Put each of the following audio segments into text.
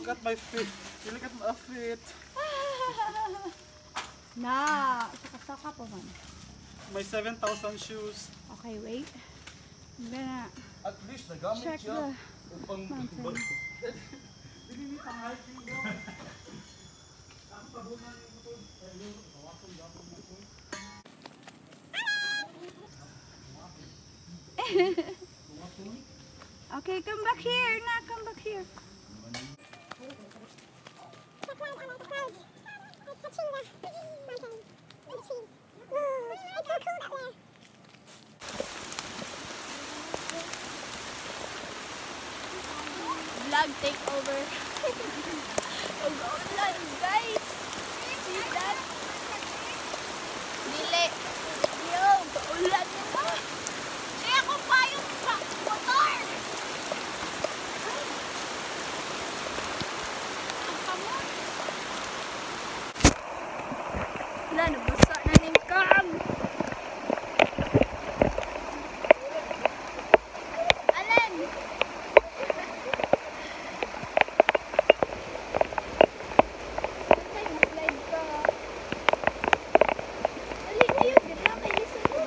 at my feet. You look at my feet. Na, saka-saka pa man. My 7,000 shoes. Okay, wait. I'm gonna At least nagamit check siya. the mountain. Hindi ni pang-hiking daw. Ako pabunan yung butod. Ayun, kawasan gapon na ko. Okay, come back here. Na, come back here. Vlog take over. Ulan, guys. See that? Dili. Yo, ulan na. Kaya ako pa yung motor. Wala, nabasa na ning kam. Alan! Ay, mag-slide ka. Dali na yun, ganda. May lisa ko.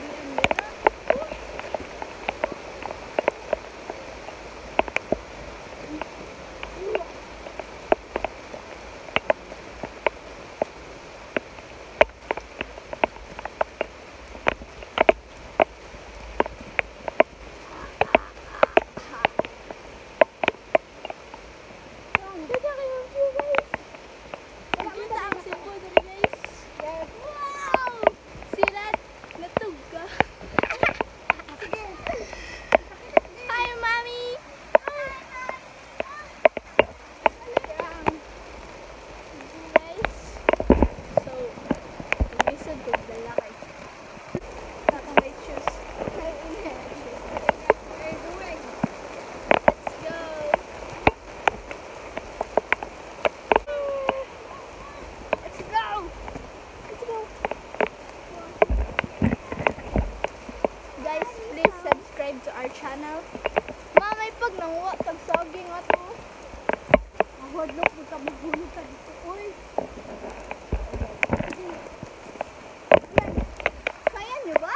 To our channel. Mamay pag nanguha tag saging ato. Mahudlok mo ka mahulog ka dito. Uy. Kaya niyo ba?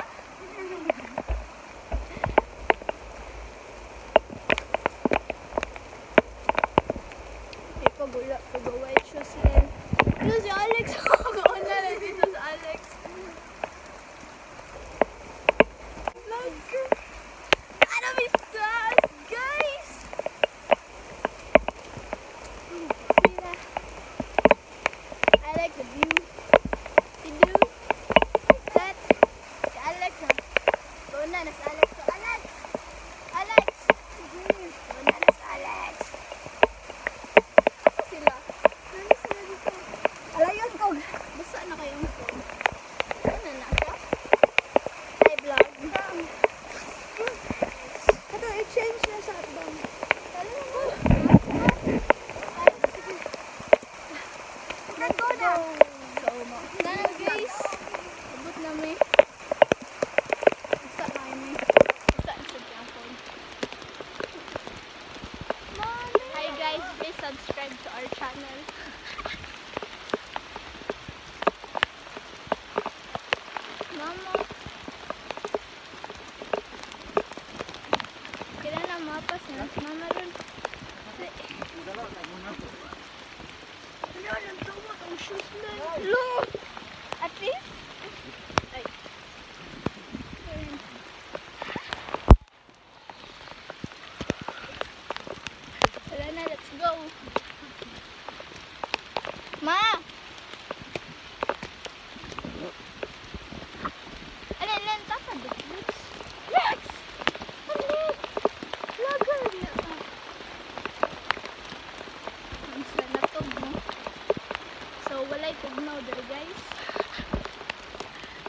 Okay, pag-white shoes yan. Ito si Alex. Kauna na dito sa Alex. Subscribe to our channel. Mama. Kailan na mapas na? Mama rin. Wala lang tawag ang shoes na. Look! At least? Ay. Wala na, let's go. Ma! Alan, tapa dito. Lex! Ano? Lagar niya. Ang sana tog mo. So, walay tugnaw dali guys.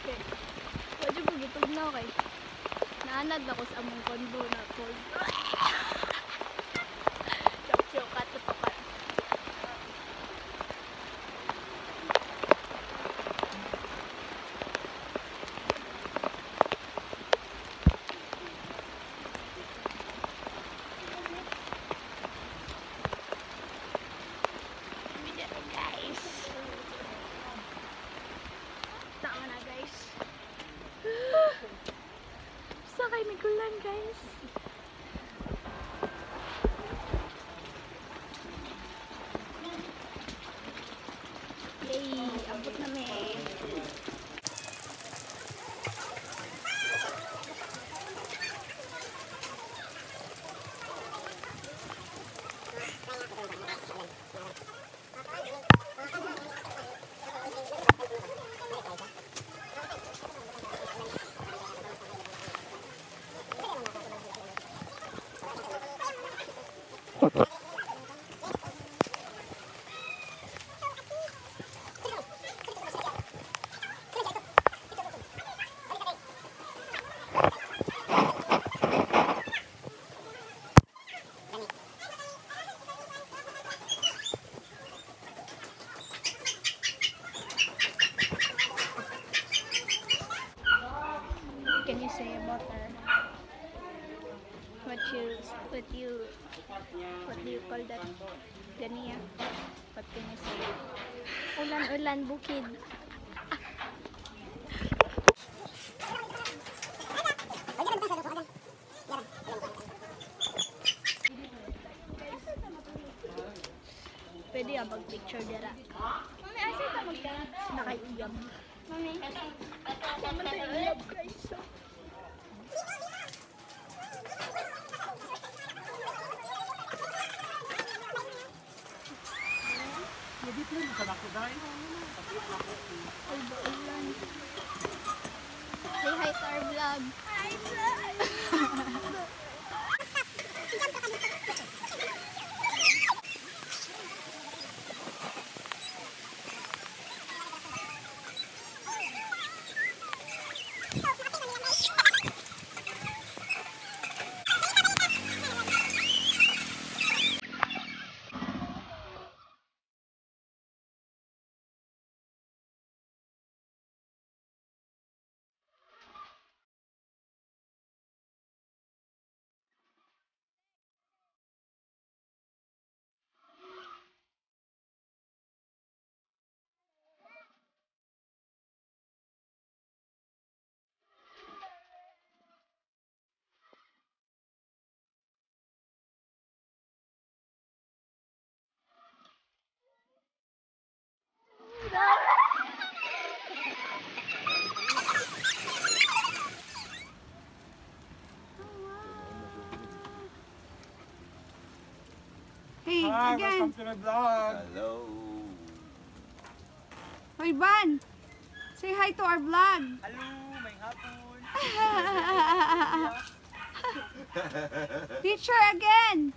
Okay. Wadyo mo gitugnaw kay. Naanad ako sa among kondo na cold. Chok-chok ato pa pa. Yay! Abot na me. Can you say about her? What do you call that? Ganiya? What can you say? Ulan-ulan bukid. Pwede ang mag-picture dira. Mami, asa ka nakaiyam? Mami, naman tayo iyab guys. Edit mo sa nako dahil. Ay, baulan. Say hi to our vlog. Hi vlog! Hey, Hi, again. welcome to my vlog. Hello. Hoy, Van. Say hi to our vlog. Hello, may hapon. Teacher again.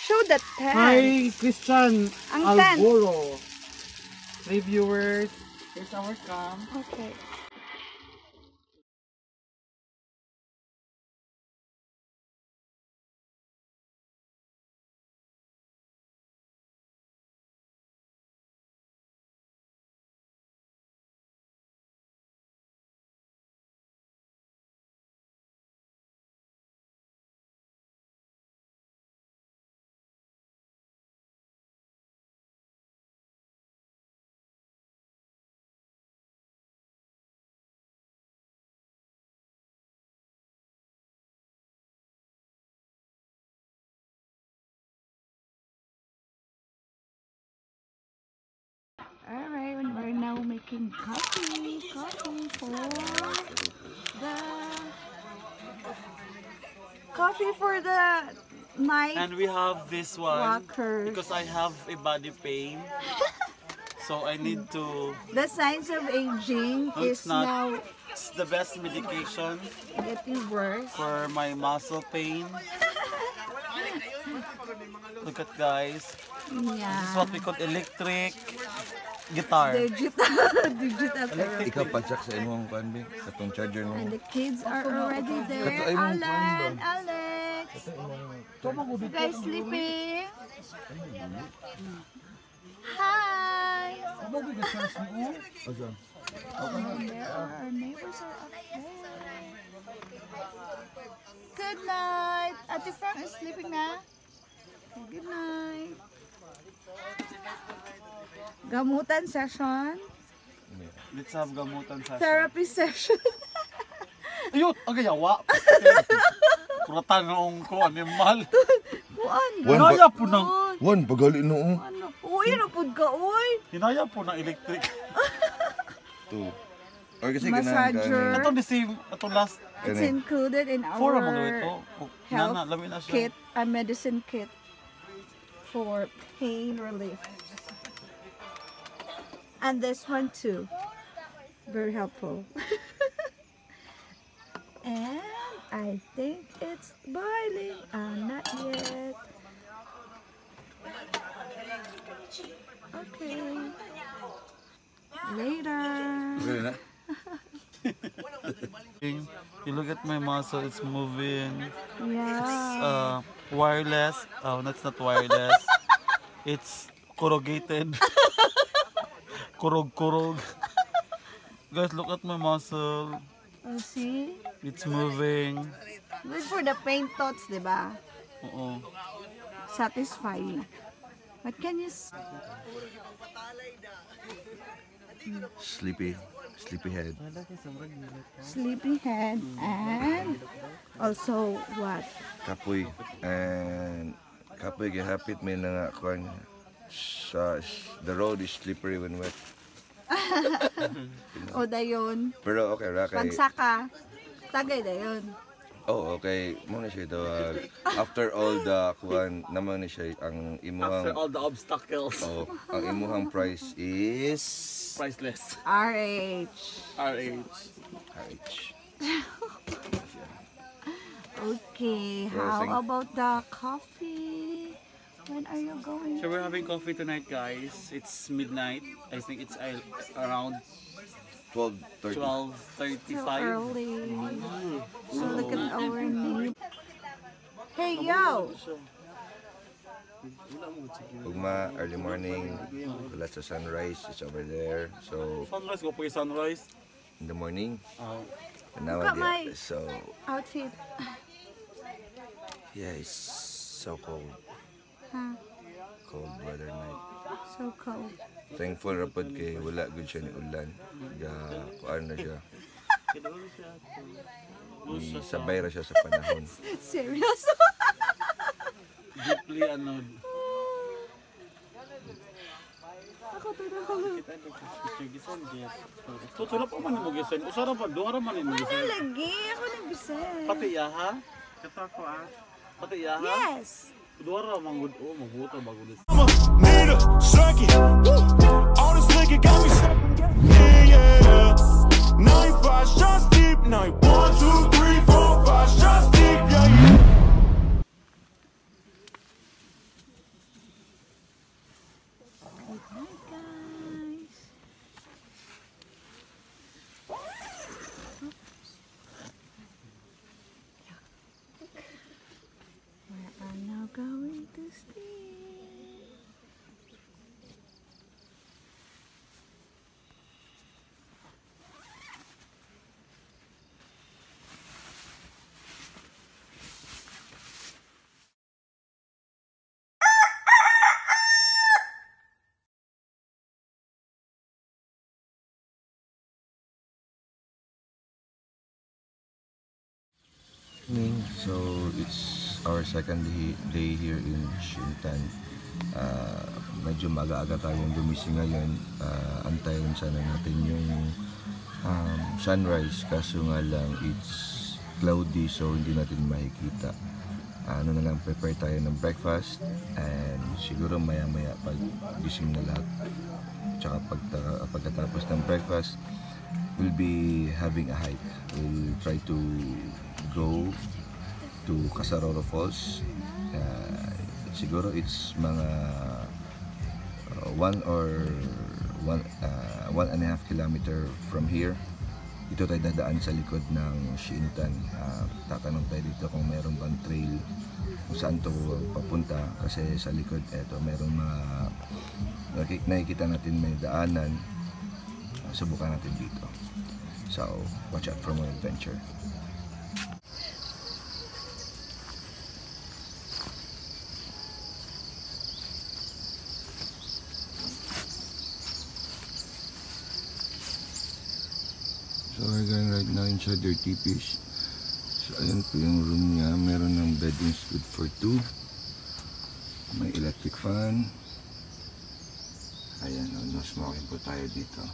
Show the tent. Hi, Christian Ang tent. Alboro. 3 viewers. Here's our cam. Okay. Alright, we're now making coffee for the night And we have this one walkers. because I have a body pain. So I need to. The signs of aging No, is it's not. now It's the best medication getting worse. for my muscle pain. Look at guys. This is Yeah. what we call electric guitar. Digital therapy. Ikaw pagsak sa imong kanbi sa tong charger mo. And the kids are already there. Kato ay mong Alan, Alex. You guys sleeping? Hi. Asa? There are our neighbors are up there. Good night. Ate Frank is sleeping na. Okay, good night. Gamutan session. Let's have gamutan session. Therapy session. Ayun! Ang gayawa! Kuratan noong ko, animal. Kuan. One Hinaya po ng, Wan pagali no. Ano po? Uy, napod ka, uy. hinaya po ng electric. To. Or kasi Massager. Ito the same, ito last. It's included in Four ang mga ito. our health Nana, lamin na siya. kit, a medicine kit for pain relief. And this one too. Very helpful. And I think it's boiling. Not yet. Okay. Later. Okay na. You look at my muscle, it's moving. Yeah. Wireless. Oh, that's not wireless. It's corrugated. Kurog. Guys, look at my muscle. Oh, see? It's moving. Good for the pain thoughts, diba? Oo. Satisfying. What can you Sleepy head. sleepyhead and also what? Kapoy and kapoy gihapit may nga kuan sa the road is slippery when wet. O dayon, Pero okay ra kay pagsaka, tagay dayon. oh okay mo na siya tawag. After all the kuan naman ni siya ang After imuhang all the obstacles. oh, ang imuhang price is Priceless. RH. RH. Okay, So, how thank- about the coffee? When are you going? So we're having coffee tonight, guys. It's midnight. I think it's around 12:30. So 12:35. early. So look at our name. Hey, yo! Ugma, early morning, ulat sa sunrise, it's over there. So, Sunrise, go po yung sunrise. in the morning, and now Look at my- so, Outfit. yeah, it's so cold. Huh? Cold weather night. So cold. Thankful rapod kay wala good siya ni ulan. Ga, kuan na siya. Sabay ra siya sa panahon. Serious? Deeply ano. Ako tuloy. Tutula pa man mo gisan. Usara pa duha ra man mo gisan. Lagi ako nag-bisay. Pati yaha. Pati yaha. Yes. Duha ra man gud magbuta bago dis. Need a second. All this liquor got me second. Yeah. 95 shots deep. Night 1, 2, 3, 4, 5 shots deep. Yeah. So it's our second day here in Shintan. Medyo maaga-aga tayong gumising ngayon. Antayin sana natin yung sunrise, kaso nga lang it's cloudy so hindi natin makikita. Ano na lang, prepare tayo ng breakfast and siguro maya-maya pag gising na lahat. Tsaka pagkatapos ng breakfast, we'll be having a hike. We'll try to go to Casaroro Falls. Siguro it's mga 1 or 1.5 kilometer from here. Dito tayo dadaan sa likod ng Shintan. Tatanong tayo dito kung meron bang trail kung saan to papunta, kasi sa likod eto meron mga nakikita natin may daanan. Subukan natin dito. So watch out for more adventure. So we're going right now inside their teepees. So ayan po yung room niya. Meron ng beddings good for 2. May electric fan. Ayan, no smoking po tayo dito.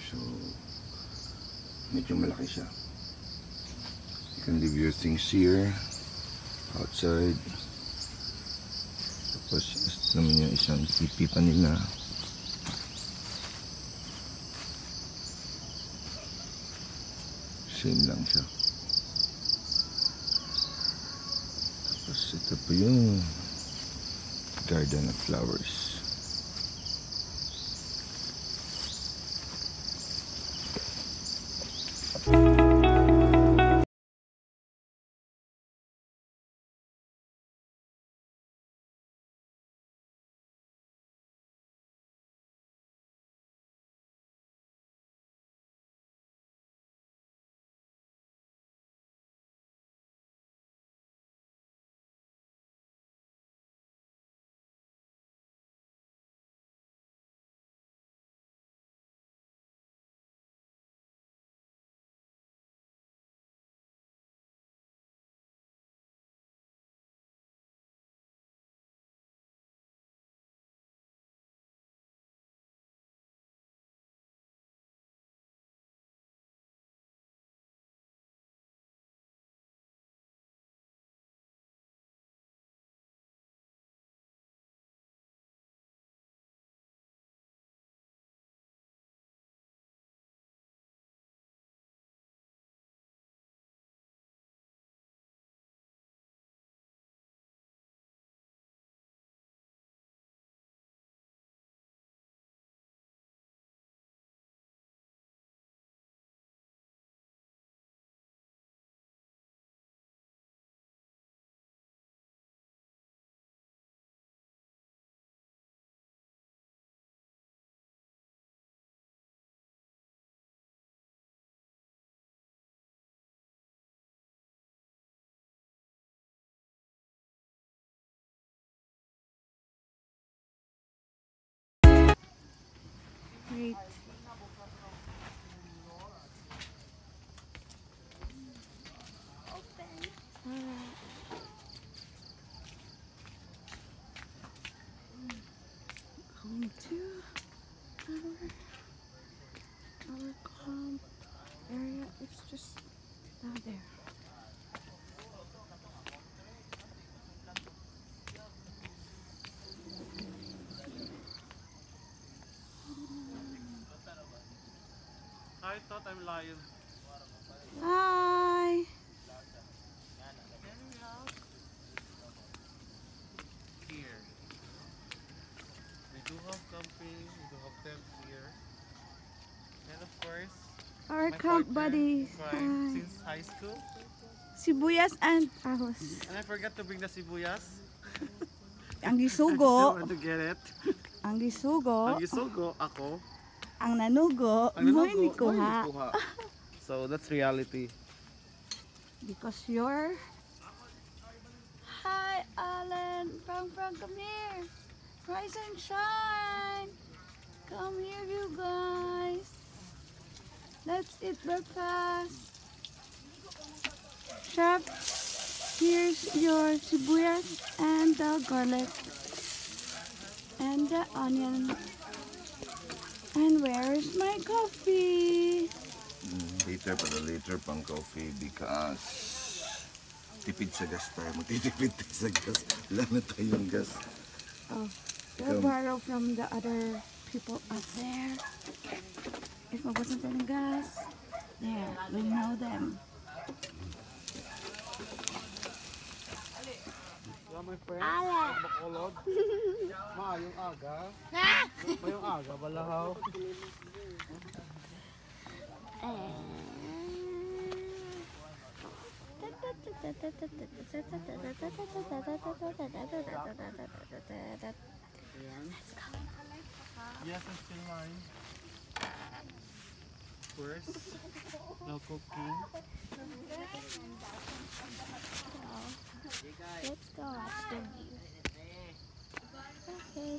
So medyo malaki siya. You can leave your things here outside. Tapos ito naman yung isang teepee pa nila. Same lang siya. Tapos ito po yung garden of flowers. Great. Going to our camp area. It's just down there. I thought I'm lion. Hi. Here. We do have camping, we do have tent here. And of course, Our my camp partner, buddies. friend Hi. since high school. Sibuyas and ahos. And I forgot to bring the sibuyas. Ang I still gisugo, want to get it. ang gisugo, Ang isugo, ako. ang nanugo, Ang mo nanugo, hindi mo kuha. hindi kuha. So that's reality. Because you're... Hi, Alan. Frank, come here. Rise and shine. Come here, you guys. Let's eat breakfast. Chef, here's your sibuyas and the garlic and the onion. And where's my coffee? Later pang coffee because tipid sa gas tayo. Magtitipid tayo sa gas. Wala na tayong gas. Oh, we'll borrow from the other people out there. If I wasn't any gas, yeah, we know them. Yeah, my friend. Ale. Bacolod. Maayong aga. Ah! Mayong aga, balahaw. Yes, I'm still lying. First, no cooking. Let's go watch the view. Okay.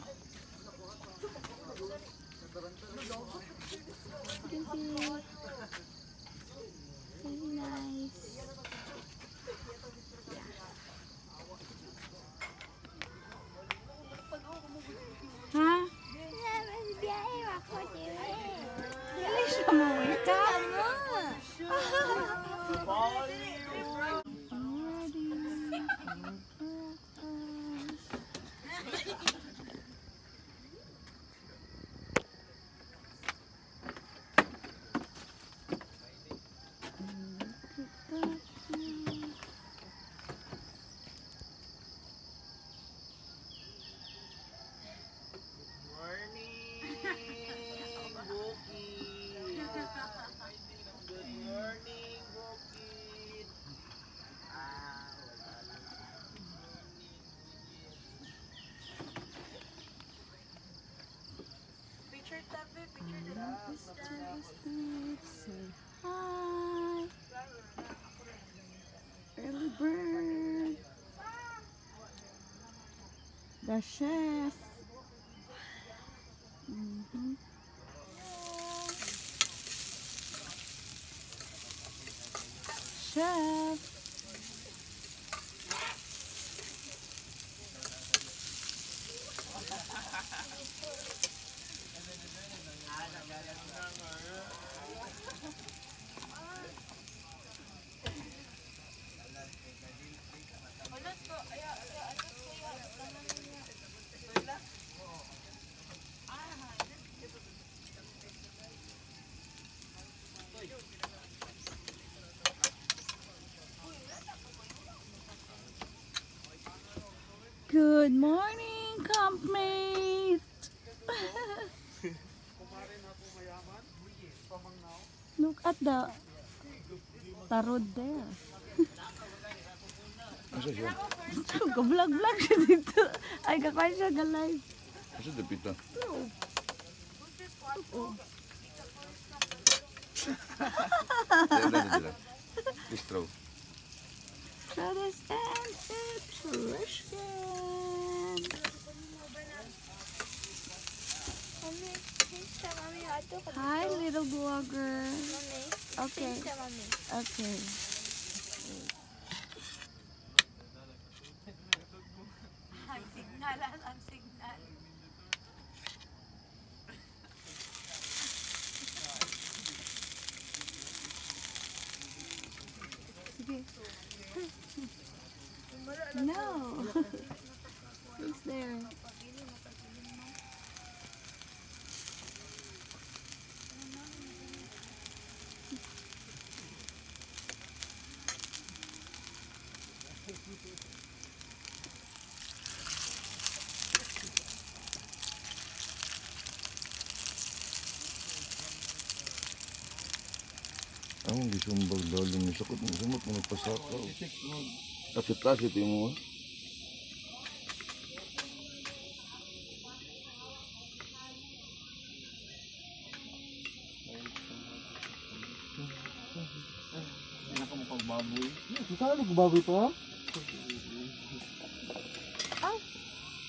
Thank you. Very nice. Ha? Biyahe ako, Dewe. Dili siya mawake up. Say hi. Early bird. The chef. Chef. Good morning, campmate. Look at the tarod there. Asa siya? Ka-vlog-vlog siya dito. Ay, kakain siya ga-live. Asa dapita? Oh. Dila. Distro. That is an electrician. Mami, pinsa, mami, ato ka. Hi, little vlogger. Mami, Okay, pinsa, mami. okay. Sige. No. Who's there? Ang gisumbag daling ni sakot ng sumot mo nagpasakaw. Kasi mo. Hindi na ka makagbaboy. Saan nagbaboy pa?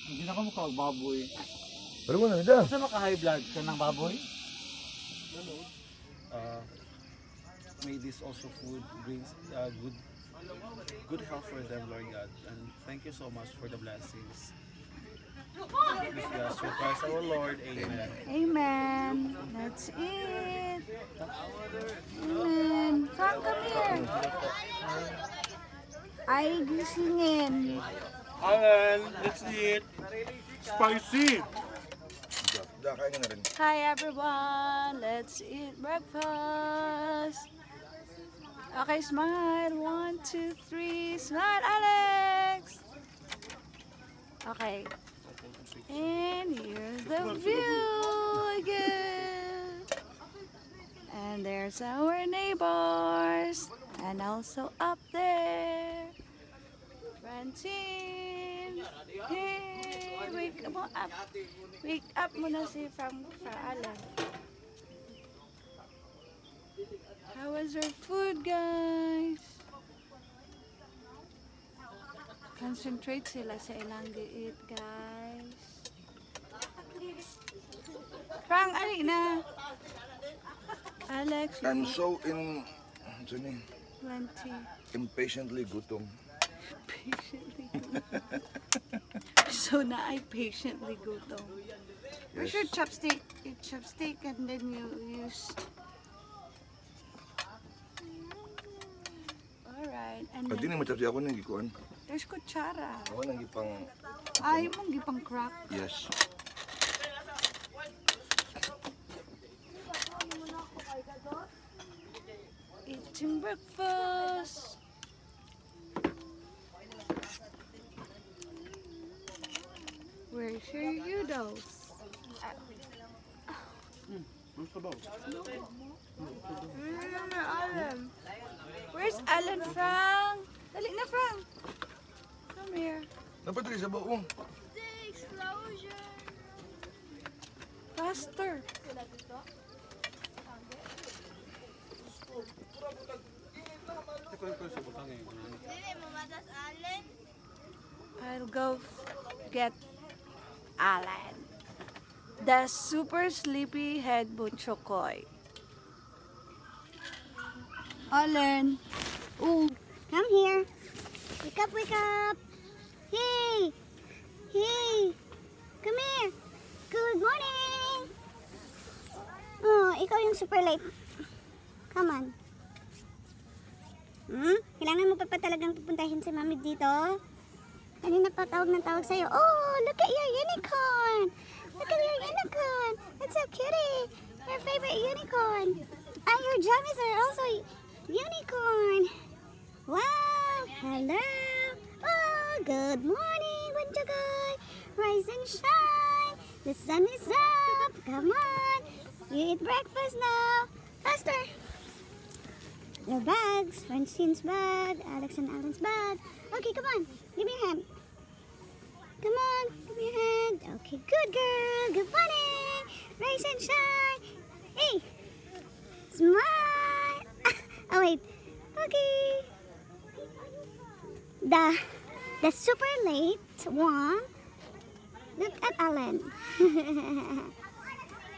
Hindi na ka makagbaboy. Pero mo na nida. Saan maka-high blood ka ng baboy? may this also food brings good health for them, Lord God. And thank you so much for the blessings. If you ask through Christ our Lord, Amen. Amen. That's it. Amen. Frank, come here. Ay, gisingin. Alan, let's eat. Spicy. Kaya na rin. Hi everyone. Let's eat breakfast. Okay, smile. 1, 2, 3. Smile, Alex. Okay. And here's the view again. And there's our neighbors. And also up there, Francine. Hey, wake mo up. Wake up muna si Alan. How was your food, guys? Concentrate sila sa ilang giit, guys. Frank, ali na. Alex, I'm so 20. impatiently gutom. Patiently gutom. So na I patiently gutom. Where's your chopstick? Eat chopstick and then you use. Alright, and Pag di then na matapsi ako nang gikuan. there's kutsara. Ako nang gipang... Ay, mong gipang crack. Yes. Eating breakfast. Where's your noodles? Alan. Where's Alan, Frank? Dali na, Frank. Come here. Napatri sa baong. The explosion. Faster. Dili mo matas Allen. I'll go get Alan. The super sleepy head butchokoy. Alan. Ooh, come here. Wake up, wake up. Hey, hey, come here. Good morning. Oh, ikaw yung super late. Come on. Kailangan mo pa talagang pupuntahin si Mami dito. Kanina pa tawag ng tawag sa'yo. Oh, look at your unicorn. Look at your unicorn. It's so cutie. Your favorite unicorn. And your jammies are also unicorn. Wow. Hello. Oh, good morning, Bunjagoy. Rise and shine. The sun is up. Come on. You eat breakfast now. Faster. Your bags. Francine's bag. Alex and Alan's bag. Okay, come on. Give me your hand. Come on. Give me your hand. Okay, good girl. Good morning. Rise and shine. Hey. Smile. Oh, wait. Okay. The super late one. Look at Alan.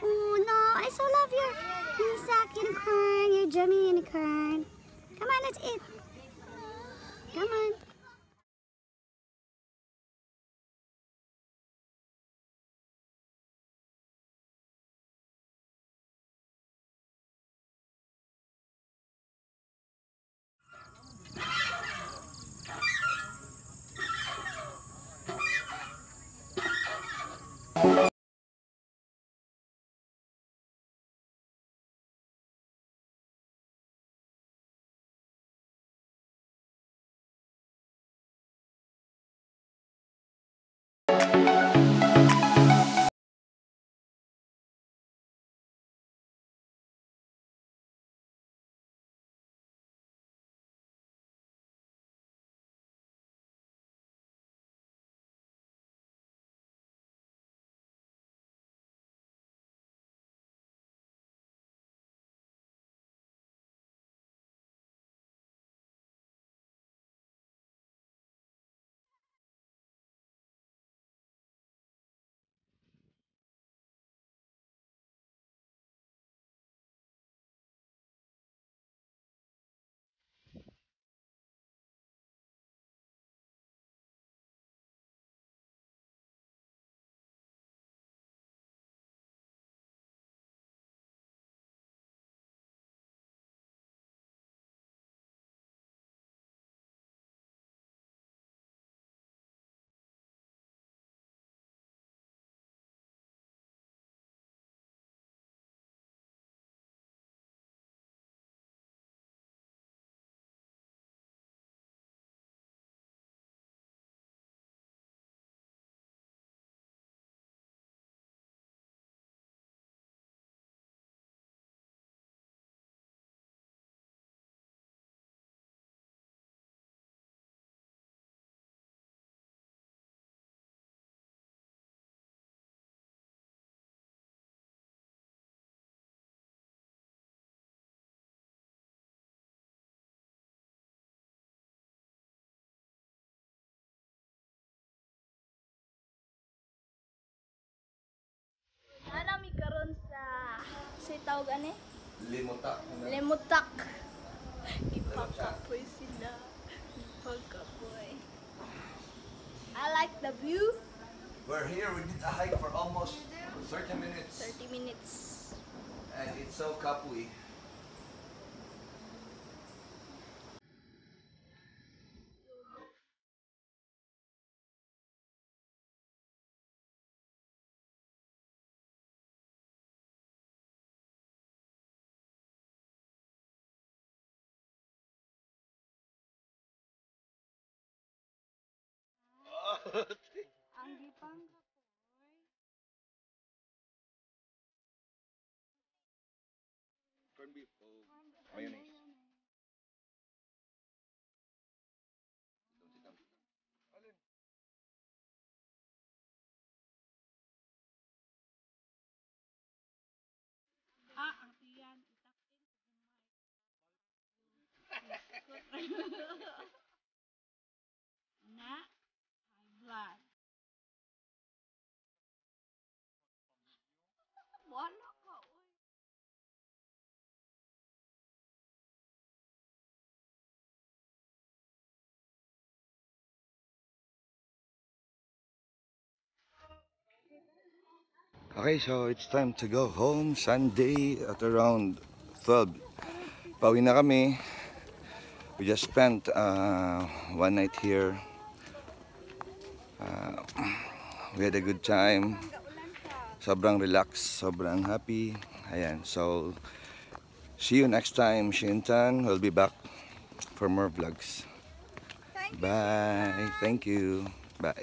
Oh no, I so love your Isak unicorn, your German unicorn. Come on, let's eat. Come on. Unsay tawag ani? Limuta. Limutak. Ipakapoy sila. Ipakapoy. I like the view. We're here, we did a hike for almost 30 minutes. 30 minutes. And it's so kapoy. Ang Ipakapoy. Corned beef. Mayonnaise. ang tiyan. Na, high blood. Wala ka, oy. Okay, so it's time to go home. Sunday at around 12. Pauwi na kami. We just spent one night here. We had a good time. Sobrang relaxed, sobrang happy. Ayan, so see you next time. Shintan will be back for more vlogs. Bye. Thank you. Bye.